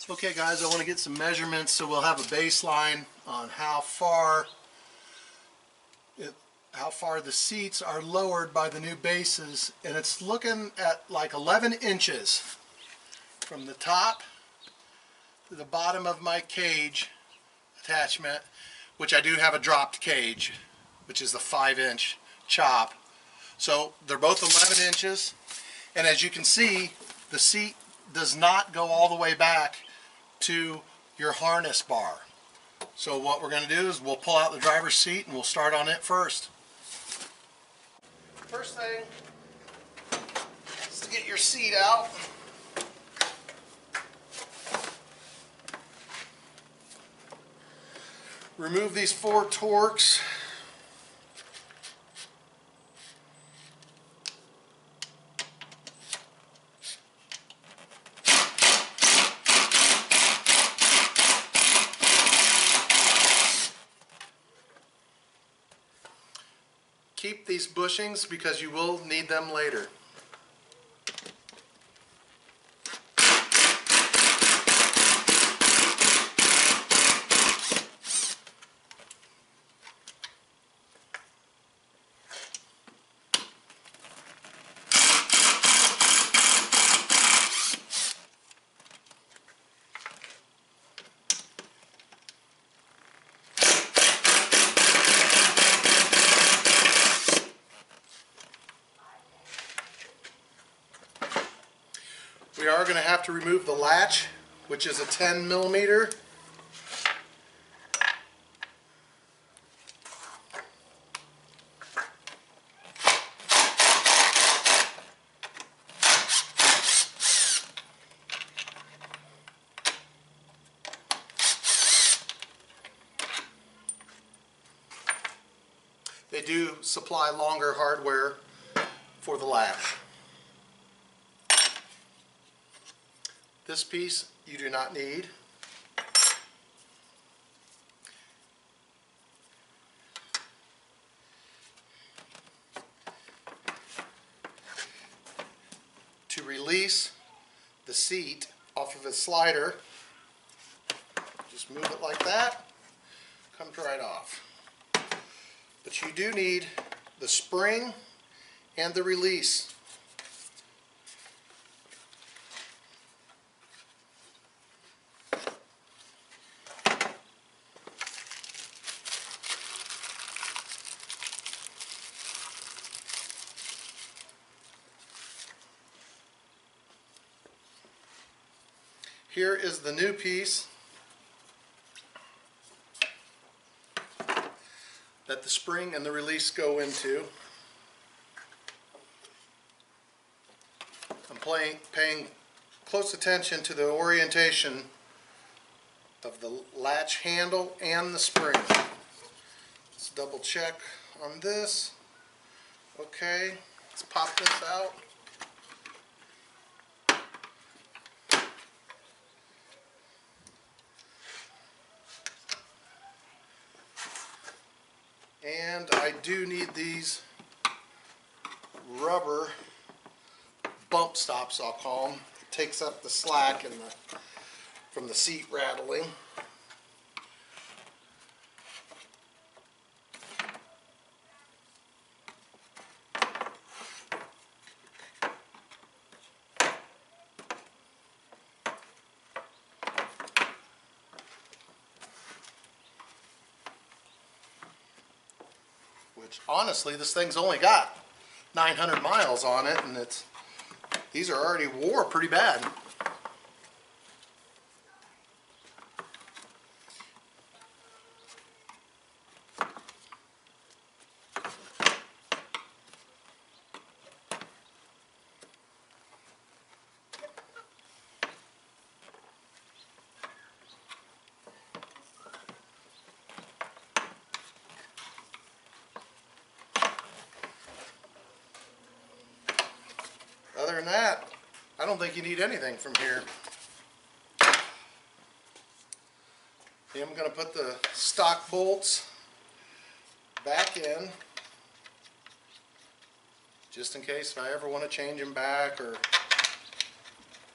Okay guys, I want to get some measurements so we'll have a baseline on how far the seats are lowered by the new bases, and it's looking at like 11 inches from the top to the bottom of my cage attachment, which I do have a dropped cage, which is the 5-inch chop. So they're both 11 inches, and as you can see, the seat does not go all the way back to your harness bar. So what we're going to do is we'll pull out the driver's seat and we'll start on it first. First thing is to get your seat out. Remove these 4 Torx. Keep these bushings because you will need them later. We are going to have to remove the latch, which is a 10 millimeter. They do supply longer hardware for the latch. This piece you do not need. To release the seat off of a slider, just move it like that, comes right off. But you do need the spring and the release. Here is the new piece that the spring and the release go into. I'm paying close attention to the orientation of the latch handle and the spring. Let's double check on this. Okay, let's pop this out. And I do need these rubber bump stops, I'll call them. It takes up the slack and from the seat rattling. Which honestly, this thing's only got 900 miles on it, and these are already wore pretty bad. Other than that, I don't think you need anything from here. I'm going to put the stock bolts back in, just in case if I ever want to change them back, or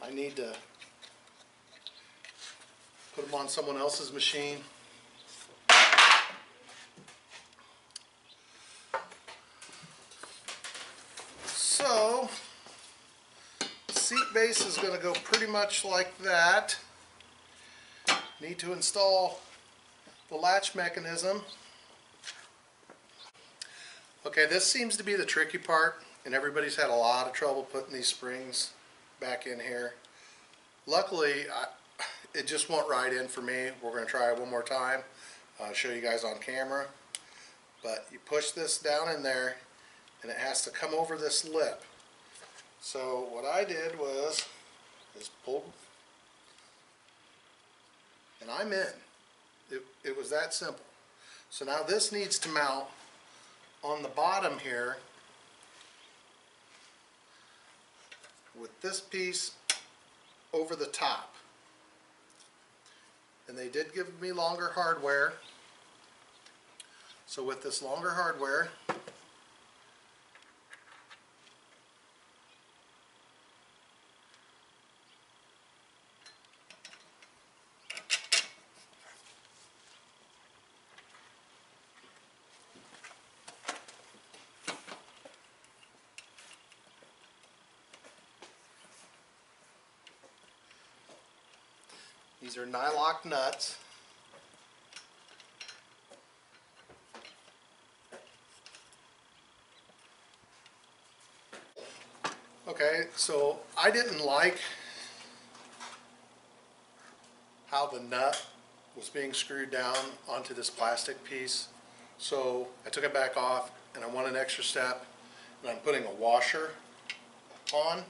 I need to Put them on someone else's machine. So, seat base is going to go pretty much like that. Need to install the latch mechanism. Okay, this seems to be the tricky part, and everybody's had a lot of trouble putting these springs back in here. Luckily, it just went right in for me. We're going to try it one more time. Show you guys on camera. But you push this down in there, and it has to come over this lip. So what I did was just pull, and I'm in. It was that simple. So now this needs to mount on the bottom here with this piece over the top. And they did give me longer hardware. So with this longer hardware, these are nylock nuts. Okay, so I didn't like how the nut was being screwed down onto this plastic piece. So I took it back off, and I went an extra step, and I'm putting a washer on.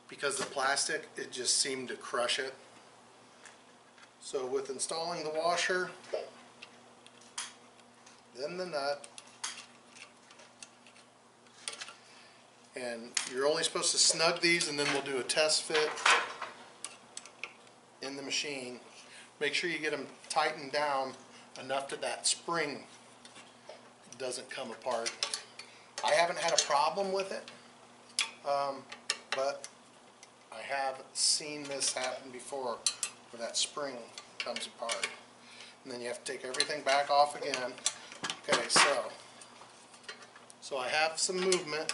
Because the plastic, it just seemed to crush it. So with installing the washer, then the nut, and you're only supposed to snug these, and then we'll do a test fit in the machine. Make sure you get them tightened down enough that that spring doesn't come apart. I haven't had a problem with it, but I have seen this happen before, where that spring comes apart. And then you have to take everything back off again. Okay, so I have some movement.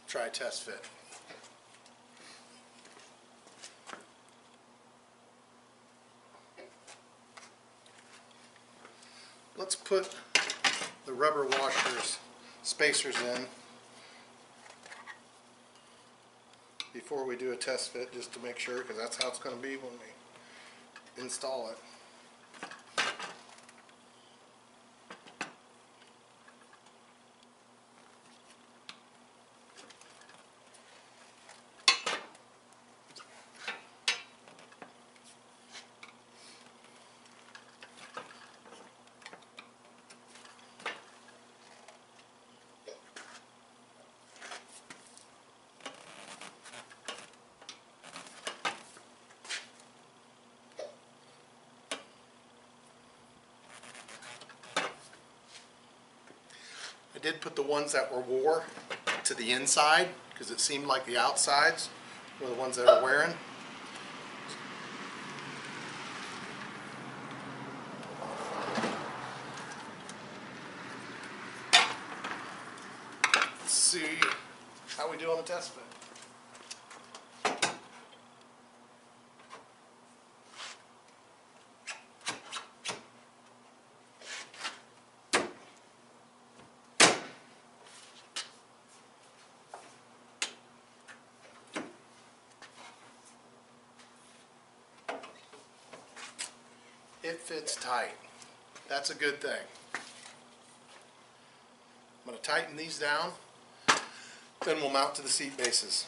Try test fit. Let's put the rubber washers, spacers in before we do a test fit, just to make sure, because that's how it's going to be when we install it. I did put the ones that were wore to the inside, because it seemed like the outsides were the ones that are wearing. Let's see how we do on the test fit. It fits tight. That's a good thing. I'm going to tighten these down, then we'll mount to the seat bases.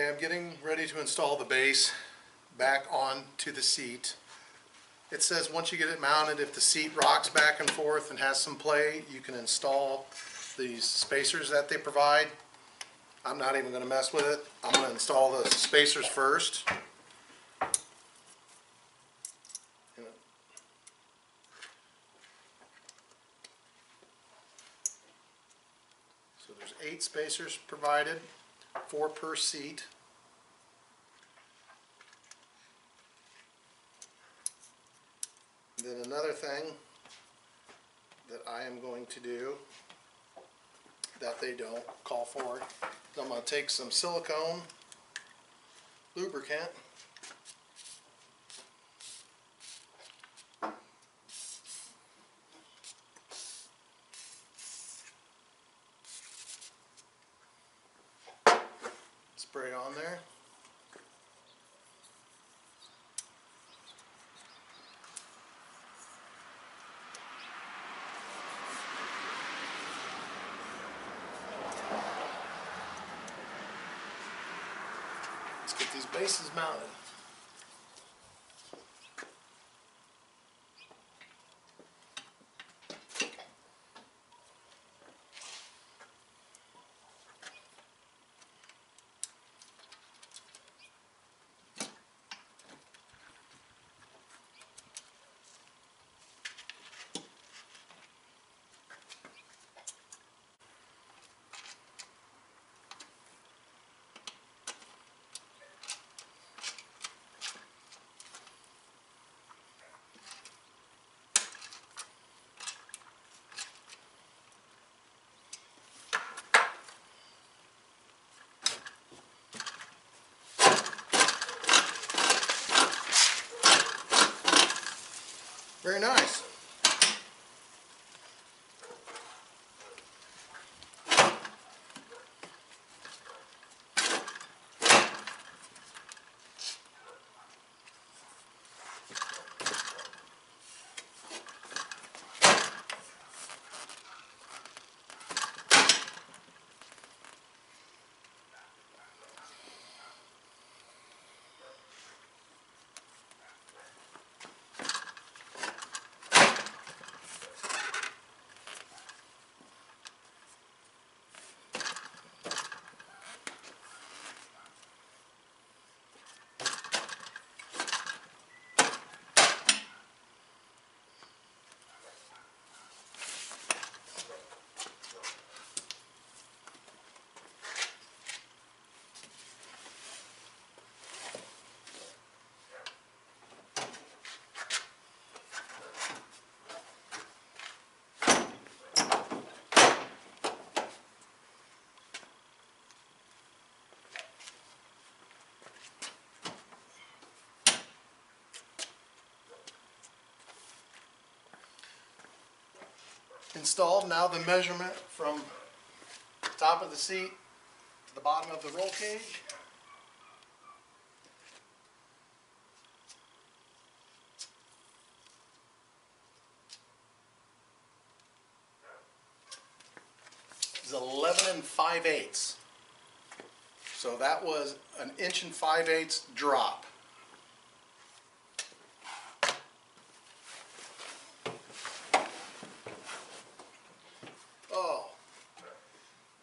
Okay, I'm getting ready to install the base back onto the seat. It says once you get it mounted, if the seat rocks back and forth and has some play, you can install these spacers that they provide. I'm not even going to mess with it. I'm going to install the spacers first. So there's 8 spacers provided, 4 per seat. Then another thing that I am going to do that they don't call for, I'm going to take some silicone lubricant spray on there. Let's get these bases mounted. Very nice. Installed. Now the measurement from the top of the seat to the bottom of the roll cage. Is 11 5/8. So that was an 1 5/8 drop. Oh,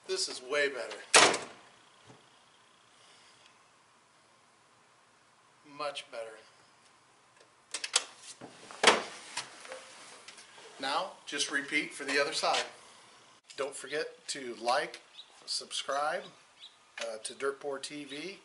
this is way better. Much better. Now, just repeat for the other side. Don't forget to like, subscribe to Dirt Poor TV.